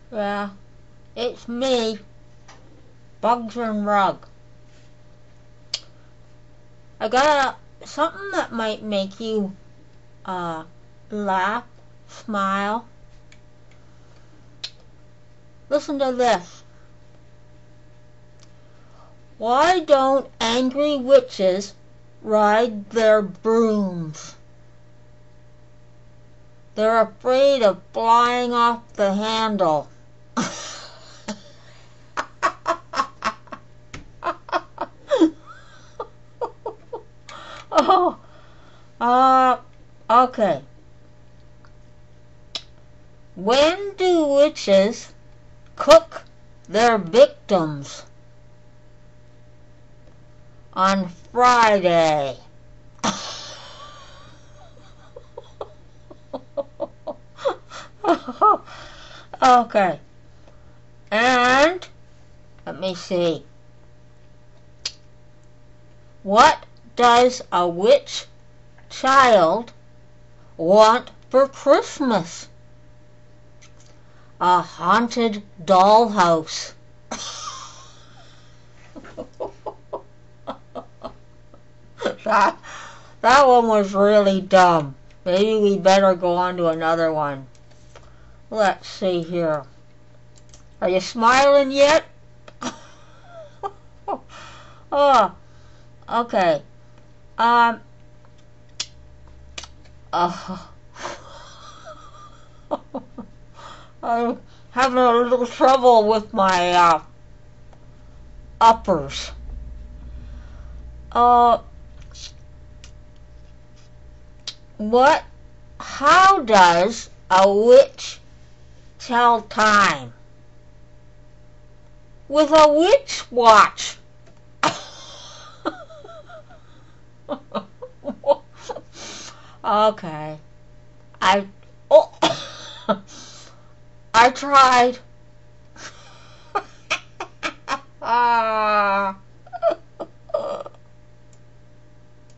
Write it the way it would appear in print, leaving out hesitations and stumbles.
Yeah, it's me, Bugs and Rug. I got something that might make you laugh, smile. Listen to this. Why don't angry witches ride their brooms? They're afraid of flying off the handle. Oh, okay. When do witches cook their victims? On Friday. Okay. And let me see. What does a witch child want for Christmas? A haunted dollhouse. That one was really dumb. Maybe we better go on to another one. Let's see here. Are you smiling yet? Oh, okay. I'm having a little trouble with my uppers. How does a witch tell time? With a witch watch. Okay. I tried.